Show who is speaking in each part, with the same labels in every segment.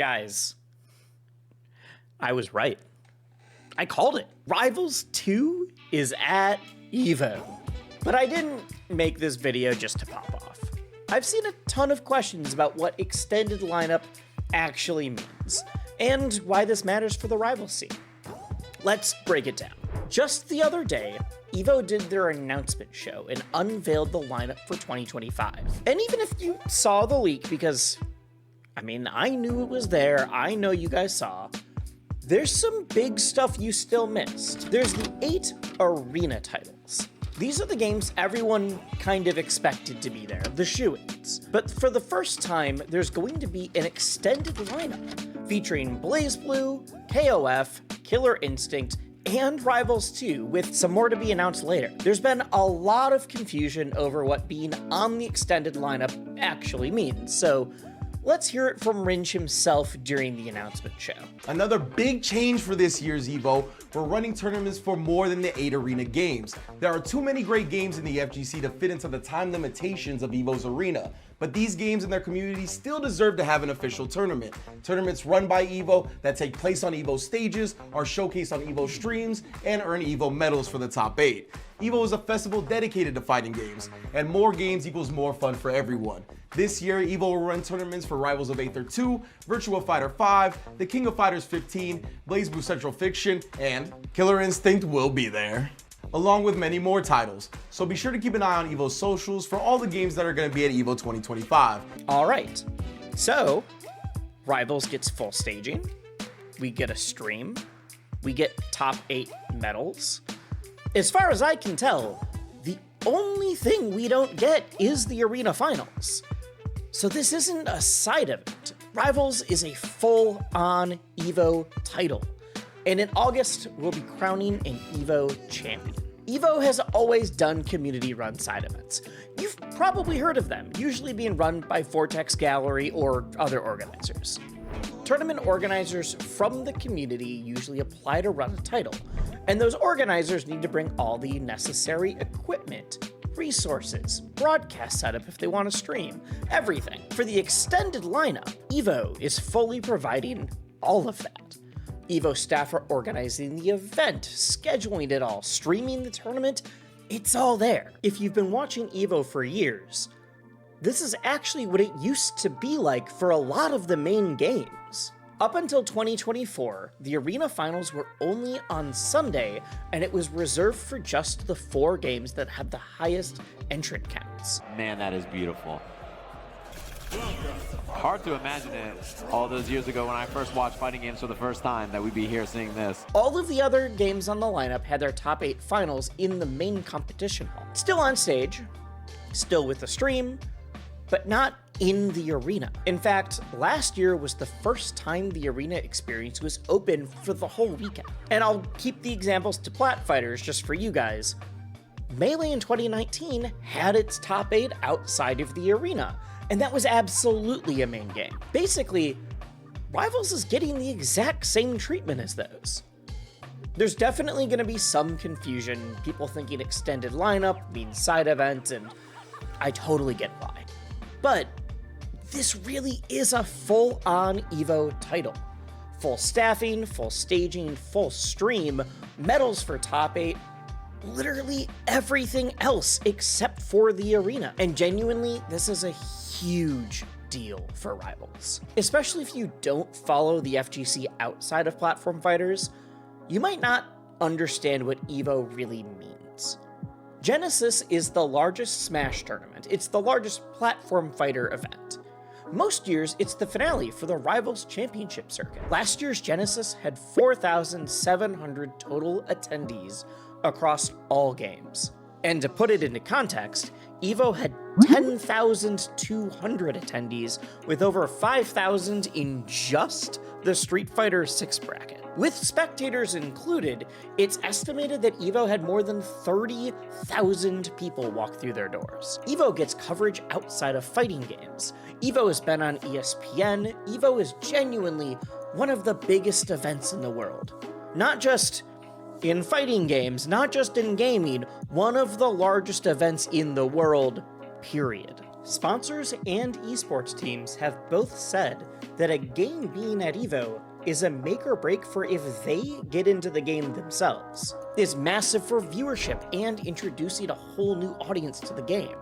Speaker 1: Guys, I was right. I called it. Rivals 2 is at EVO. But I didn't make this video just to pop off. I've seen a ton of questions about what extended lineup actually means, and why this matters for the Rivals scene. Let's break it down. Just the other day, EVO did their announcement show and unveiled the lineup for 2025. And even if you saw the leak, because, I mean, I knew it was there, I know you guys saw, there's some big stuff you still missed. There's the 8 arena titles. These are the games everyone kind of expected to be there, the shoo-ins. But for the first time, there's going to be an extended lineup featuring BlazBlue, KOF, Killer Instinct, and Rivals 2, with some more to be announced later. There's been a lot of confusion over what being on the extended lineup actually means, so let's hear it from Ringe himself during the announcement show.
Speaker 2: Another big change for this year's EVO, we're running tournaments for more than the 8 arena games. There are too many great games in the FGC to fit into the time limitations of EVO's arena, but these games and their community still deserve to have an official tournament. Tournaments run by EVO that take place on EVO stages, are showcased on EVO streams, and earn EVO medals for the top 8. EVO is a festival dedicated to fighting games, and more games equals more fun for everyone. This year, EVO will run tournaments for Rivals of Aether 2, Virtua Fighter 5, The King of Fighters 15, BlazBlue Central Fiction, and Killer Instinct will be there, along with many more titles. So be sure to keep an eye on EVO's socials for all the games that are going to be at EVO 2025.
Speaker 1: All right, so Rivals gets full staging, we get a stream, we get top 8 medals. As far as I can tell, the only thing we don't get is the arena finals. So this isn't a side event. Rivals is a full-on EVO title. And in August, we'll be crowning an EVO champion. EVO has always done community-run side events. You've probably heard of them, usually being run by Vortex Gallery or other organizers. Tournament organizers from the community usually apply to run a title, and those organizers need to bring all the necessary equipment, resources, broadcast setup if they want to stream, everything. For the extended lineup, EVO is fully providing all of that. EVO staff are organizing the event, scheduling it all, streaming the tournament, it's all there. If you've been watching EVO for years, this is actually what it used to be like for a lot of the main games. Up until 2024, the arena finals were only on Sunday, and it was reserved for just the 4 games that had the highest entrant counts.
Speaker 3: Man, that is beautiful. Hard to imagine it all those years ago when I first watched fighting games for the first time that we'd be here seeing this.
Speaker 1: All of the other games on the lineup had their top 8 finals in the main competition hall. Still on stage, still with the stream, but not in the arena. In fact, last year was the first time the arena experience was open for the whole weekend. And I'll keep the examples to plat fighters just for you guys. Melee in 2019 had its top 8 outside of the arena, and that was absolutely a main game. Basically, Rivals is getting the exact same treatment as those. There's definitely going to be some confusion, people thinking extended lineup means side event, and I totally get why. But this really is a full-on EVO title. Full staffing, full staging, full stream, medals for top 8, literally everything else except for the arena. And genuinely, this is a huge deal for Rivals. Especially if you don't follow the FGC outside of platform fighters, you might not understand what EVO really means. Genesis is the largest Smash tournament. It's the largest platform fighter event. Most years, it's the finale for the Rivals Championship circuit. Last year's Genesis had 4,700 total attendees across all games. And to put it into context, EVO had 10,200 attendees, with over 5,000 in just the Street Fighter 6 bracket. With spectators included, it's estimated that EVO had more than 30,000 people walk through their doors. EVO gets coverage outside of fighting games. EVO has been on ESPN. EVO is genuinely one of the biggest events in the world. Not just in fighting games, not just in gaming, one of the largest events in the world, period. Sponsors and esports teams have both said that a game being at EVO is a make or break for if they get into the game themselves. It's massive for viewership and introducing a whole new audience to the game.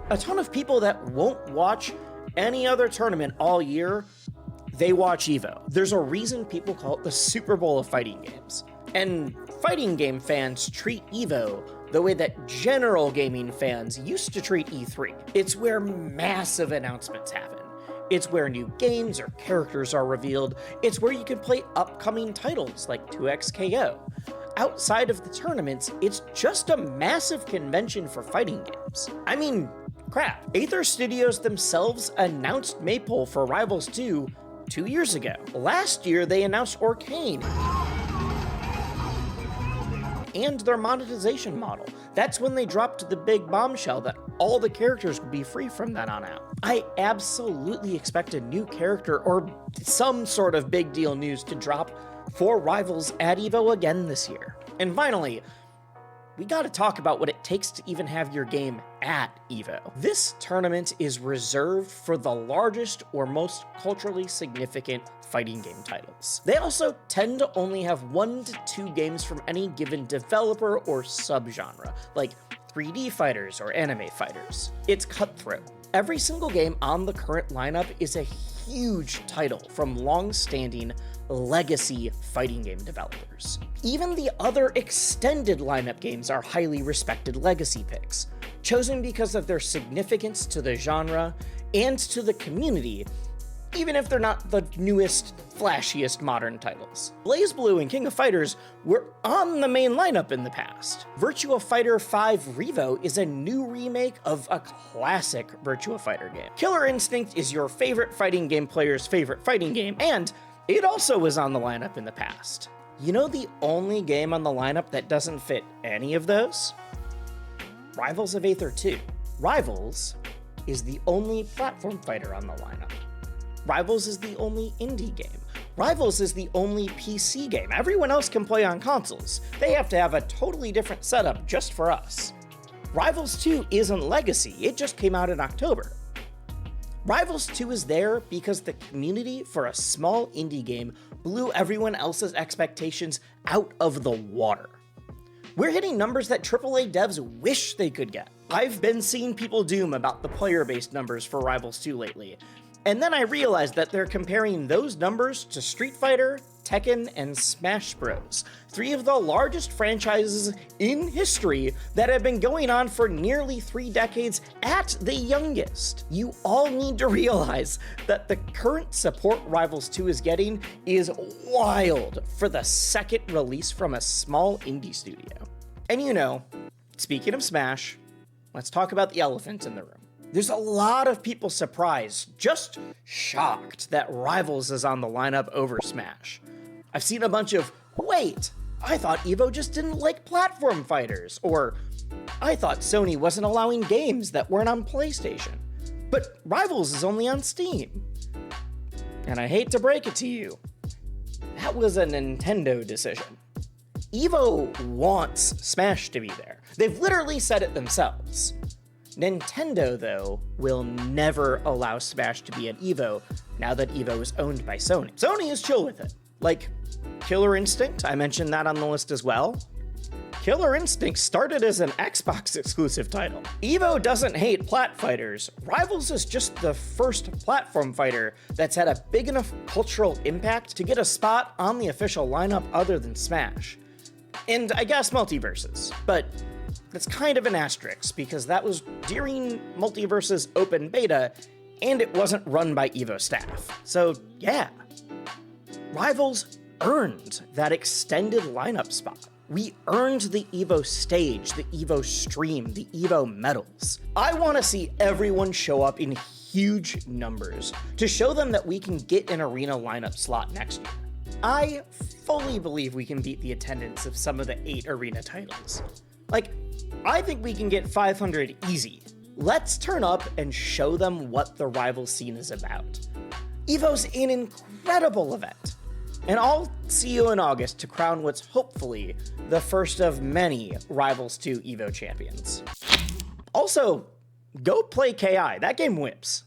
Speaker 1: A ton of people that won't watch any other tournament all year, they watch EVO. There's a reason people call it the Super Bowl of fighting games. And fighting game fans treat EVO the way that general gaming fans used to treat E3. It's where massive announcements happen. It's where new games or characters are revealed. It's where you can play upcoming titles like 2XKO. Outside of the tournaments, it's just a massive convention for fighting games. I mean, crap. Aether Studios themselves announced Maypole for Rivals 2 2 years ago. Last year, they announced Arcane and their monetization model. That's when they dropped the big bombshell that all the characters would be free from then on out. I absolutely expect a new character or some sort of big deal news to drop for Rivals at EVO again this year. And finally, we gotta talk about what it takes to even have your game at EVO. This tournament is reserved for the largest or most culturally significant fighting game titles. They also tend to only have 1 to 2 games from any given developer or subgenre, like 3D fighters or anime fighters. It's cutthroat. Every single game on the current lineup is a huge title from long-standing legacy fighting game developers. Even the other extended lineup games are highly respected legacy picks, chosen because of their significance to the genre and to the community, even if they're not the newest, flashiest modern titles. BlazBlue and King of Fighters were on the main lineup in the past. Virtua Fighter 5 Revo is a new remake of a classic Virtua Fighter game. Killer Instinct is your favorite fighting game player's favorite fighting game, and it also was on the lineup in the past. You know the only game on the lineup that doesn't fit any of those? Rivals of Aether 2. Rivals is the only platform fighter on the lineup. Rivals is the only indie game. Rivals is the only PC game. Everyone else can play on consoles. They have to have a totally different setup just for us. Rivals 2 isn't legacy, it just came out in October. Rivals 2 is there because the community for a small indie game blew everyone else's expectations out of the water. We're hitting numbers that AAA devs wish they could get. I've been seeing people doom about the player-based numbers for Rivals 2 lately, and then I realized that they're comparing those numbers to Street Fighter, Tekken, and Smash Bros., 3 of the largest franchises in history that have been going on for nearly 3 decades at the youngest. You all need to realize that the current support Rivals 2 is getting is wild for the second release from a small indie studio. And you know, speaking of Smash, let's talk about the elephant in the room. There's a lot of people surprised, just shocked that Rivals is on the lineup over Smash. I've seen a bunch of, wait, I thought EVO just didn't like platform fighters, or I thought Sony wasn't allowing games that weren't on PlayStation, but Rivals is only on Steam. And I hate to break it to you, that was a Nintendo decision. EVO wants Smash to be there. They've literally said it themselves. Nintendo, though, will never allow Smash to be at EVO now that EVO is owned by Sony. Sony is chill with it. Like, Killer Instinct, I mentioned that on the list as well. Killer Instinct started as an Xbox exclusive title. EVO doesn't hate plat fighters. Rivals is just the first platform fighter that's had a big enough cultural impact to get a spot on the official lineup other than Smash. And I guess Multiverses, but that's kind of an asterisk because that was during Multiverse's open beta and it wasn't run by EVO staff. So yeah, Rivals earned that extended lineup spot. We earned the EVO stage, the EVO stream, the EVO medals. I want to see everyone show up in huge numbers to show them that we can get an arena lineup slot next year. I fully believe we can beat the attendance of some of the 8 arena titles. Like, I think we can get 500 easy. Let's turn up and show them what the Rivals scene is about. EVO's an incredible event. And I'll see you in August to crown what's hopefully the first of many Rivals 2 EVO champions. Also, go play KI. That game whips.